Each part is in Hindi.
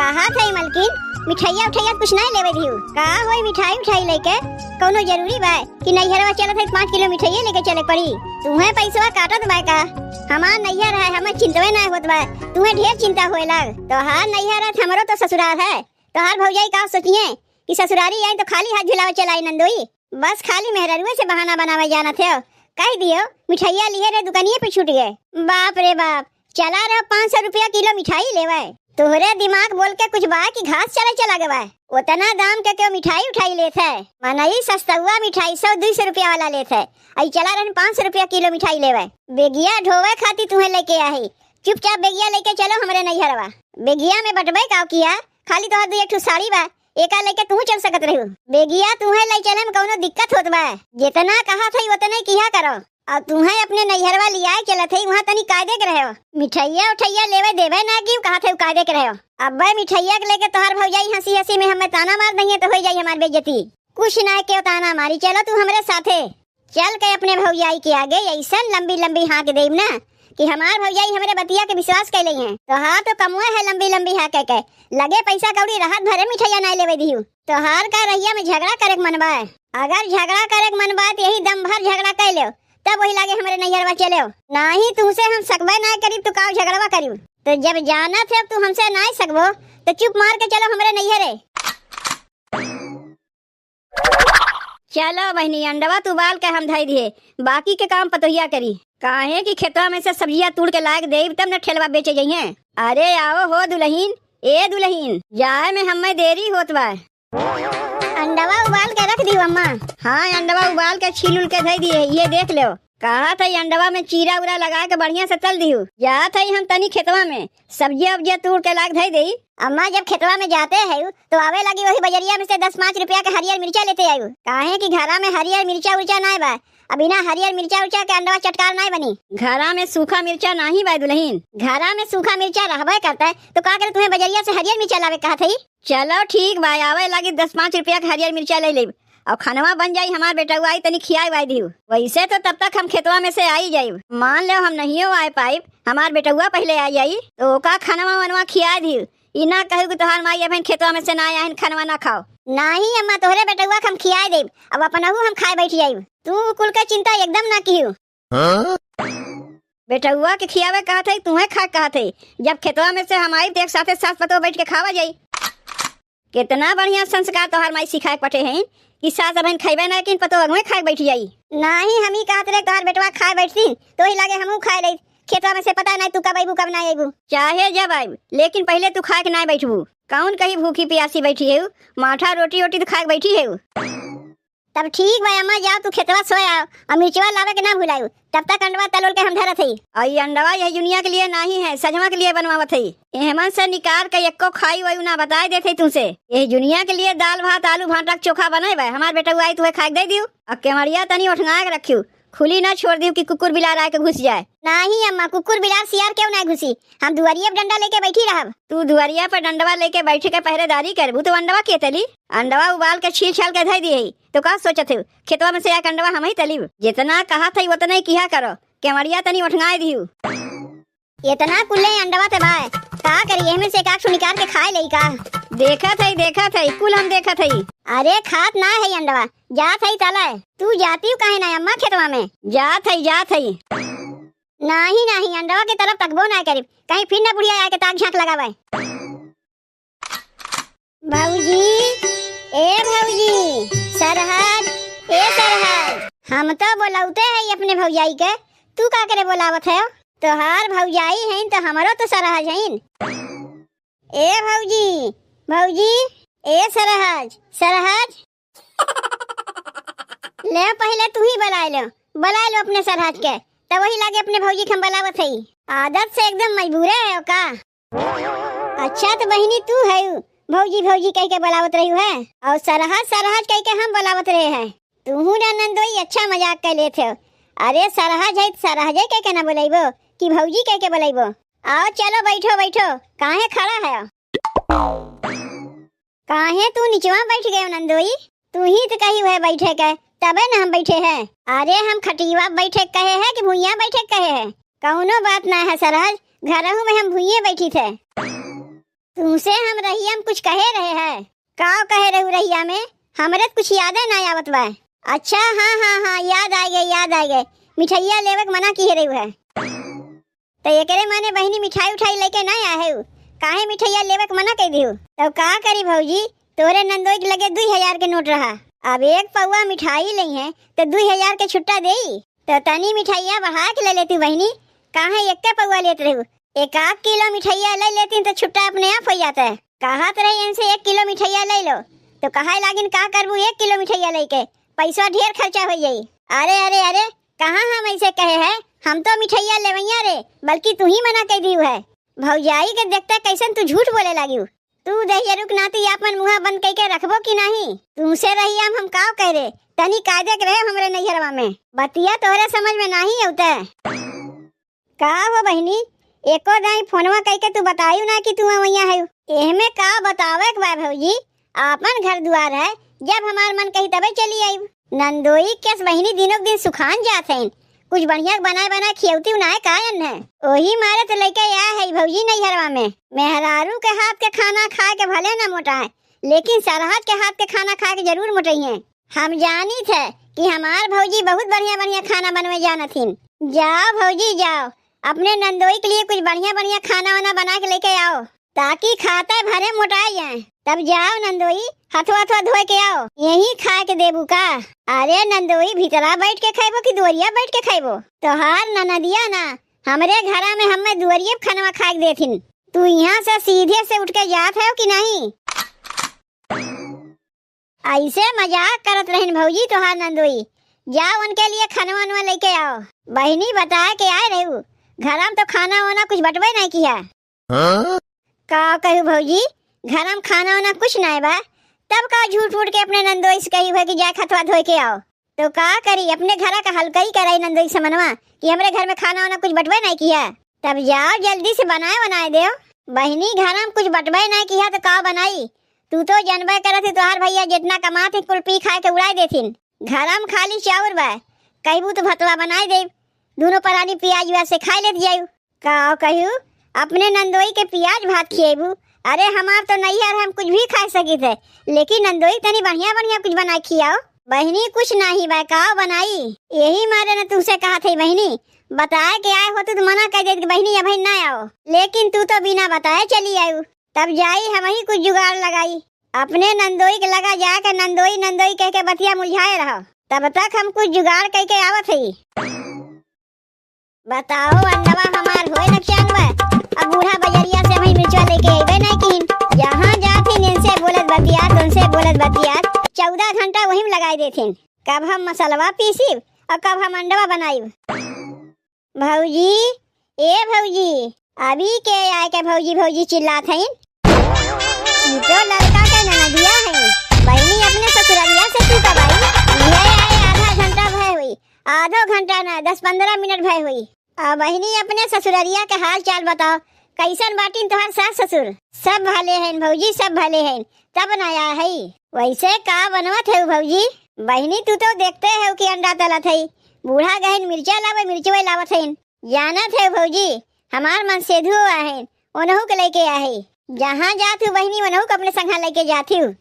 कहा थे मलकिन मिठाइया उठाइया कुछ नहीं लेवे दियो का होई मिठाई उठाई लेके कोनो जरूरी बा कि नैहरवा चलत है 5 किलो मिठाइया लेके चले पड़ी। तुम्हें पैसवा काटत बा का हमार नैहर है हमें चिंतवे नहीं होत बा तुम्हें ढेर चिंता होए लग। तोहार नैहर है हमरो तो ससुराल है। तोहार भौजाई का सोचिए कि ससुरारी आई तो खाली हाथ झुलावे चलाई नंदोई बस खाली मेहररुए से बहाना बनावे जाना थे। कह दियो मिठाइया लिए रे दुकानिए पे छूट गए। बाप रे बाप चला रहे 500 रुपया किलो मिठाई लेवे। तोहरे दिमाग बोल के कुछ बा कि घास चले चला गवा उतना दाम के क्यों मिठाई उठाई लेते है। मनई सस्ता हुआ मिठाई 100-200 रुपया वाला लेते है। आई चला रहे 500 रुपया किलो मिठाई लेवे। बेगिया ढोवे खाती तुम्हें लेके आई चुपचाप बेगिया लेके चलो हमरे नैहरवा। बेगिया में बटबे का किया खाली तोहर दू एक साड़ी बा एका लेके तू चल सकत रही। बेगिया तुम्हें ले चले में कौनो दिक्कत होत बा जितना कहा था उतना किया करो और तुम्हें अपने नैहरवा लिया चलत है वहाँ तनी कायदे के रहो। मिठाइया उठाइया लेवे देवे ना कि कहा थे कायदे के रहो। अब भाई मिठाइया के लेके तोहर भौजाई हंसी हंसी में हमें ताना मार देंगे तो हो जाई हमार बेइज्जती। कुछ ना क्यों ताना मारी चलो तू हमरे साथे चल के अपने भौजाई के आगे ऐसा लंबी लंबी हाँक देब ना कि हमार भौजाई हमरे बतिया के विश्वास कैले हैं। तो हाँ तो कमुए है लंबी लंबी हाँ के लगे पैसा कौड़ी राहत भरे मिठाइया नहीं लेवे दिहू। तो हार का रहिया में झगड़ा करे मनबा अगर झगड़ा करे मनबा तो यही दम भर झगड़ा कर लो तब वही लागे हमारे नैहरवा चले नहीं तुमसे हम सकबे ना करीब तो का झगड़वा करीब। तो जब जाना थे तू हमसे ना सकबो तो चुप मार के चलो हमारे नैहरे। चलो बहनी अंडवा तू बाल के हम धाई दिए बाकी के काम पतोहिया करी काहे की खेतवा में से सब्जियां तोड़ के लायक देब तब न ठेलवा बेचे जाइए। अरे आओ हो दुल्हीन ए दुल्हीन जाए में हमें देरी होत बा। अंडवा उबाल के रख दी अम्मा। हाँ अंडवा उबाल के छील उल के धई दिए ये देख लो। कहा था अंडवा में चीरा उरा लगा के बढ़िया से तल दियो। जा था हम तनी खेतवा में सब्जियां उब्जियां तोड़ के लाग धई दी। अम्मा जब खेतवा में जाते हैं तो आवे लगी वही बजरिया में से 10-5 रुपया के हरियर मिर्चा लेते आयु काहे की घरा में हरियर मिर्चा उर्चा नहीं बा। अभी ना हरियर मिर्चा उर्चा के अंडवा चटकार नहीं बनी। घरा में सूखा मिर्चा नहीं बा दुल्हीन घरा में सूखा मिर्चा रहबे करता है तो का करे तुम्हें बजरिया से हरियर मिर्चा लावे कहा थी। चलो ठीक बा आवे लगी 10-5 रुपया के हरियर मिर्चा ले लेब और खानवा बन जाई हमार बेटा आई तनी खियाई वाई दी। वैसे तो तब तक हम खेतवा में से आई जाई मान लो हम नहीं आए पाइब हमार बेटा पहले आई जाई तो का खानवा वनवा खिया दी। इना कहू कि तोहार माई अपन खेतवा में से ना आए खानवा ना खाओ। नहीं अम्मा तोहरे बेटा हम खिया देब अब अपनहु हम खाए बैठ जाई। तू कुल का चिंता एकदम ना कियो। बेटा के खियावे कहा थे तुम्हें खा कहा थे जब खेतवा में से हम आई एक साथे साथ पतो बैठ के खावा जाई। कितना बढ़िया संस्कार तोहार माई सिखाए पटे हैं कि सास बहन खाइबे ना कि पतो अगमे खाए बैठ जाई। नहीं हम ही कहत रे तोहार बेटवा खाए बैठती तो ही लागे हमहू खाए रही खेतवा में से पता नहीं तू कब आईबू कब ना आईबू चाहे जब आईबू लेकिन पहले तू खाए के ना बैठबू। कौन कहीं भूखी प्यासी बैठी है माठा रोटी रोटी तो खाए बैठी है। तब ठीक भाई अम्मा जाओ तू खेतवा सोए आओ और मिर्चवा लावे के ना भुलाऊ तब तक अंडवा तलोल के हम धरत हई। और ये अंडवा यह दुनिया के लिए नहीं है सजमा के लिए बनवावत हई। एहमन से निकाल के एको खाई वही ना बताए देते तुमसे ये दुनिया के लिए दाल भात आलू भाटा चोखा बनाए भाई हमार बेटा आई तुम्हें खाए दे दियो और केवड़िया तनी उठंगा के रखियो खुली ना छोड़ दियो कि कुकुर बिलार आके घुस जाए। नहीं अम्मा कुकुर बिलार सियार क्यों ना घुसी हम दुआरिया पे डंडा लेके बैठी रहब। तू दुआरिया पर डंडवा लेके बैठे के पहरेदारी करबू तो अंडवा के तली अंडवा उबाल के छील छाल के धई दिए तो का सोचत हो खेतवा में से एक अंडवा हम ही तलीब जितना कहा था उतना ही किया करो केवड़िया तनी उठंगाए दियो। इतना कुल्ले अंडवा ते भाई का करिए में से काट निकाल के खाए लई का देखा था कुल हम देखा था। अरे खात ना है अंडवा जा थई तला तू जाती काहे ना अम्मा खेतवा में जा थई। नहीं अंडवा के तरफ तकबो ना करीब कहीं फिर ना बुढ़िया आके ताक झांक लगावे। भाऊजी ए भाऊजी सरहद ए सरहद हम तो बोलाउते है अपने भौजाई के तू का करे बोलावत है तोहार भौजाई है तो हमारो तो सरहज है। ए भौजी ए सरहज ले पहले तू ही बुला लो अपने सरहज के तब वही लागे अपने भौजी के हम बुलावत है। आदत से एकदम मजबूरे है का। अच्छा तो बहनी तू है भौजी कह के बुलावत रही है और सरहज कह के हम बुलावत रहे हैं। तू ना नंदोई अच्छा मजाक कर लेते हो। अरे सरहज कह के ना बुलाइबो कि भौजी कह के बुलाइबो। आओ चलो बैठो काहे खड़ा है काहे तू नीचवा बैठ गए नंदोई तू ही तो कही है बैठे के तबे न हम बैठे हैं। अरे हम खटिवा बैठे कहे हैं कि भुइया बैठे कहे हैं कौनो बात ना है सरहज घरहू में हम भुइये बैठी थे। तुमसे हम रहिया में कुछ कहे रहे हैं। का कहे रहू रहिया में? हमरे तो कुछ याद ना आवत बा। अच्छा हाँ हाँ हाँ याद आ गए। मिठाइया लेवे के मना किए रहू है। तो एकरे माने बहनी मिठाई उठाई लेके ना आए हो? काहे मिठाइया लेवे के मना कह दियो? तो का करी भौजी, तोरे नंदोई के लगे 2000 के नोट रहा। अब एक पौवा मिठाई ली है तो 2000 के छुट्टा देई। तो तनी मिठाइया बढ़ा के ले लेती बहनी। काहे एक के पौवा लेते रहू? 1 किलो मिठाइया ले लेती तो छुट्टा अपने आप हो जाता है। कहा तो रही इनसे 1 किलो मिठाइया ले लो। तो कहा लागिन का करबू 1 किलो मिठाइया लेके? पैसा ढेर खर्चा हो जाई। अरे अरे अरे कहाँ हम ऐसे कहे हैं? हम तो मिठाइया लेवैया रे, बल्कि तू ही मना कह दियो है। भौजाई के देखते कैसन तू झूठ बोले लागियो। तू दहिया रुक नाती अपन मुँह बंद करके रखबो कि नहीं? तुमसे रही हम का कह रे? तनी कायदे के रहे हमरे नैहरवा में। बतिया तोहरे समझ में नहीं औते। का हो बहनी, एको दाई फोनवा कह के तू बतायू ना कि तू वैया है। एहमे का बतावे के बा भौजी? आपन घर दुआर है, जब हमार मन कही तबे चली आई। नंदोई केस बहनी दिनों दिन सुखान जात हैं। कुछ बढ़िया बनाए खियौती उनाए कायन है। वही मारे तो लेके आया है भौजी नैहरवा में। मेहरारू के हाथ के खाना खा के भले ना मोटा है, लेकिन सरहद के हाथ के खाना खा के जरूर मोटाई है। हम जानी थे कि हमार भौजी बहुत बढ़िया खाना बनवे जानथिन। जाओ भौजी जाओ, अपने नंदोई के लिए कुछ बढ़िया खाना वाना बना के लेके आओ, ताकि खाते भरे मोटाई जाए। तब जाओ नंदोई, हथवा धोए के आओ, यही खा के देबू का? अरे नंदोई, भीतरा बैठ के खाइबो कि दुवरिया बैठ के खाइबो? तोहार ननदिया ना हमरे घरा में हमें दुवरिया खाना खा के देथिन। तू यहाँ से सीधे से उठ के जात है कि नहीं? ऐसे मजाक करत रहन भौजी तोहार नंदोई। जाओ उनके लिए खाना लेके आओ। बहनी बताए के आए रहू, घर में तो खाना वाना कुछ बटवे नहीं किया। का कहू भौजी, घर में खाना वाना कुछ नहीं बा, तब का झूठ फूट के अपने नंदोई से कही हुए कि जा खतवा धोए के आओ। तो का करी, अपने घर का हल्का कराई नंदोई से मनवा कि हमरे घर में खाना वाना कुछ बटवे नहीं किया। तब जाओ जल्दी से बनाए दे। बहनी घर में कुछ बटवे नहीं किया तो का बनाई? तू तो जानबे करत है तोहार भैया जितना कमाते कुल पी खा के उड़ाई देथिन। घर में खाली चाउर बा, कहबू तो भतवा बनाई दे, दोनों परानी प्याज वैसे खाई लेत जायू। का कहू अपने नंदोई के प्याज भात खिएबू? अरे हमार तो नैहर हम कुछ भी खा सकी थे, लेकिन नंदोई तनी बढ़िया कुछ बना खियाओ। बहनी कुछ नहीं बा, का बनाई? यही मारे ने तुमसे कहा थी बहनी, बताए के आए हो तो मना कर देती बहनी अभी ना आओ, लेकिन तू तो बिना बताए चली आयु। तब जाई हम ही कुछ जुगाड़ लगाई, अपने नंदोई के लगा जाके नंदोई कह के बतिया मुरझाए रहो। तब तक हम कुछ जुगाड़ कह के आवत ही। बताओ अंडवा हमार होए नुकसान हुआ। अब बूढ़ा बजरिया से हमें मिर्चवा लेके आइबे नहीं किन, जहाँ जाती इनसे बोलत बतियात उनसे बोलत बतियात 14 घंटा वहीं में लगाई देथिन। कब हम मसलवा पीसी और कब हम अंडवा बनाई। भौजी ए भौजी, अभी के आए के भौजी चिल्लात हैं। तो लड़का के ननदिया है, बहनी अपने ससुरालिया से तू कब आई? ये आए आधा घंटा भय हुई, आधो घंटा ना 10-15 मिनट भय हुई। अब बहनी अपने ससुरालिया के हाल चाल बताओ, कैसन बाटिन तोहार सास ससुर? सब भले हैं भौजी, सब भले हैं। तब नया है वैसे का बनवत है भौजी? बहनी तू तो देखते है कि अंडा तलत है, बूढ़ा गहन मिर्चा लावे मिर्चवे लावत है। जानत है भौजी हमार मन सेधु है, उनहु के लेके आए, जहाँ जात हूँ बहनी उनहु के अपने संघा लेके जाती हूँ।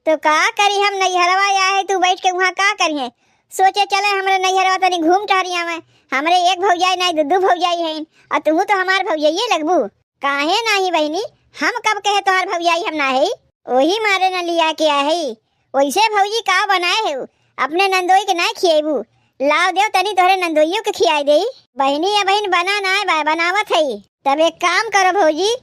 तो का करी हम नैहरवा आए तू बैठ के वहाँ का करिए? सोचे चले हमारे नैहरवा तनी घूम टहरिया में, हमरे एक भौजाई नहीं दू भौजाई है, और तू तो हमार भौजाइये लगबू। काहे नहीं बहनी, हम कब कहे तोहार भौजाई हम ना है? वही मारे न लिया के है। वैसे भौजी का बनाए है? अपने नंदोई के ना खिएबू? लाओ देव तनी तोहरे नंदोइयों के खियाई दे। बहनी या बहन बना ना बनावत है। तब एक काम करो भौजी,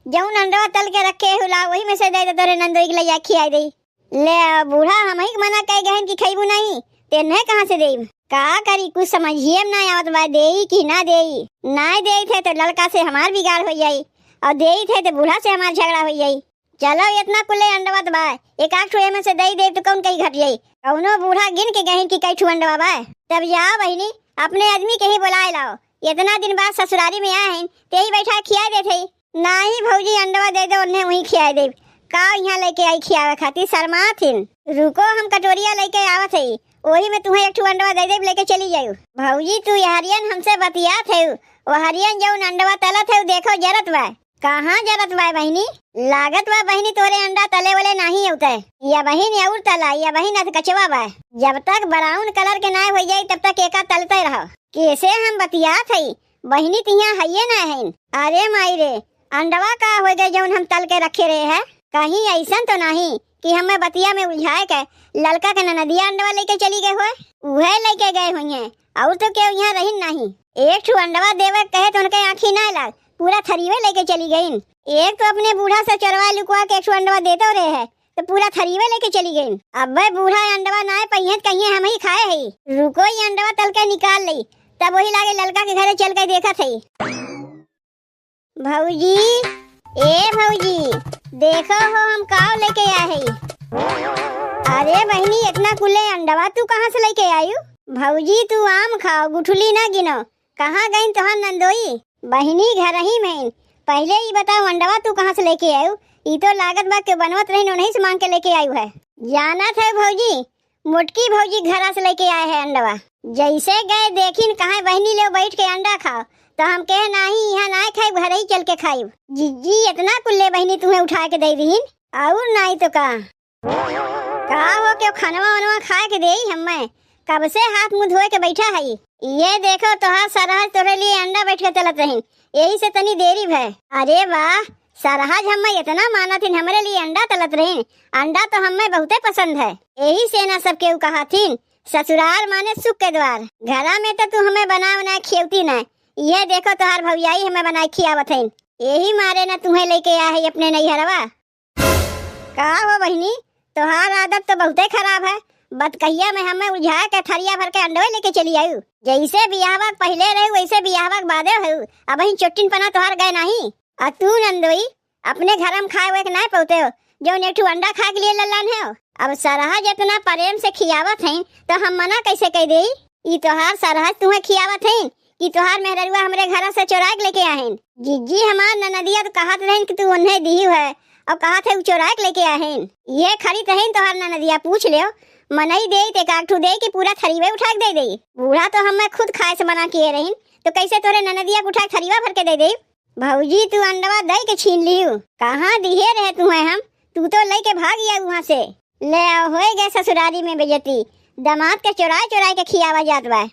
जौन अंडवा तल के रखे हो लाओ वही में से दे तोहरे नंदोई के ले खियाई दे। ले बूढ़ा हम ही मना कह गहन की खइबू नहीं, तेने कहाँ से देब? का करी कुछ समझिए ना आवत बा, देई कि ना देई? ना देई थे तो लड़का से हमार बिगाड़ हो जाई, और देई थे तो बूढ़ा से हमार झगड़ा हो जाई। चलो इतना कुले अंडवा बा, एक आठ ठो में से दे तो कौन कहीं घट जाई? कौनो बूढ़ा गिन के गहन की कई ठो अंडवा बा। तब जाओ बहनी अपने आदमी के ही बुलाए लाओ, इतना दिन बाद ससुरारी में आए हैं ते ही बैठा खिया देते। ना ही भौजी अंडवा दे दो उन्हें वहीं खिया दे। का यहाँ लेके आई खियावे खातिर शर्मा थिन? रुको हम कटोरिया लेके आवत है, वही में तुम्हें एक ठो अंडवा दे दे लेके चली जायू। भौजी तू हरियन हमसे बतियात है, वो हरियन जौन अंडवा तलत है देखो जरत बा। कहाँ जरत बा बहिनी? लागत बा बहिनी तोरे अंडा तले वाले नहीं होते। या बहिनी और तला या बहिन अध कचवा बा। जब तक ब्राउन कलर के ना हो जाए तब तक एका तलते रहो। कैसे हम बतियात हई बहिनी तिया हइये ना है। अरे माई रे अंडवा का हो गए जौन हम तल के रखे रहे है। कहीं ऐसा तो नहीं कि हमें बतिया में उलझाए के ललका के ननदिया अंडवा लेके चली गए हो। वह लेके गए हुई है और तो क्यों यहाँ रही नहीं। एक ठू अंडवा देवे कहे तो उनके आँखी ना लाग पूरा थरीवे लेके चली गई। एक तो अपने बूढ़ा से चरवा लुकवा के एक अंडवा देते रहे है तो पूरा थरीवे लेके चली गई। अब भाई बूढ़ा अंडवा ना पहिए कहिए हम ही खाए है। रुको ये अंडवा तल के निकाल ली तब वही लागे ललका के घरे चल के देखा थी। भौजी ए भौजी देखो हो हम काव लेके आए है। अरे बहनी इतना कुल्ले अंडवा तू कहाँ से लेके आयु? भौजी तू आम खाओ गुठली ना गिनो। कहाँ गई तुहार नंदोई? बहिनी घर ही में। पहले ही बताओ अंडवा तू कहाँ से लेके आयु? ई तो लागत बा के बनवत रही नहीं से मांग के लेके आयु है। जाना था भौजी मोटकी भौजी घरा से लेके आए है अंडवा। जैसे गए देखिन कहाँ बहनी ले बैठ के अंडा खाओ तो हम कहे नहीं यहाँ ना खाई घर ही चल के खाई। जी इतना कुल्ले बहनी तुम्हें उठा के दे दीन और नहीं तो का हो क्यों खानवा वनवा खा के दे हमें कब से हाथ मुंह धोए के बैठा है। ये देखो तोहार सरहज तोरे लिए अंडा बैठ के तलत रही यही से तनी देरी भय। अरे वाह सरहज हमें इतना माना थी हमारे लिए अंडा तलत रही। अंडा तो हमें बहुते पसंद है यही से ना सब केहू कहा थी ससुराल माने सुख के द्वार। घरा में तो तू हमें बना बना खियौती न। ये देखो तोहार भौजाई हमें बनाई खियावत है यही मारे ना तुम्हें लेके आया है अपने नैहरवा। का हो बहिनी तोहार आदत तो बहुते खराब है। बतकहिया में हमें उलझा के थरिया भर के अंडवे लेके चली आयु। जैसे बियाहवा पहले रहे वैसे बियाहवा बादे हो। अब ही चुट्टिन पना तोहार गए नहीं। और तू नंदोई अपने घर में खाए हुए के ना पौते हो जो नेठू अंडा खा के लिए लल्लान है। अब सरहज इतना प्रेम से खियावत है तो हम मना कैसे कह दे। ई तोहार सरहज तुम्हें खियावत है कि तोहार मेहरुआ हमरे घर से चोरा के लेके आए। जिज्जी हमार ननदिया तो कहत रहे कि तू उन्हें दी है और कहा थे चोरा के लेके आए। ये खरी तहन तोहार ननदिया पूछ लियो मनई दे ते काठू दे कि पूरा थरीवे उठा के दे दे। बूढ़ा तो हमें खुद खाए से मना किए रही तो कैसे तोरे ननदिया को उठा थरीवा भर के दे दे। भौजी तू अंडवा दे के छीन लियो कहाँ दिए रहे तुम्हें हम। तू तो लेके भाग गया वहाँ से। ले हो गए ससुरारी में बेजती दामाद के चोराए चोराए के खियावा जात बा।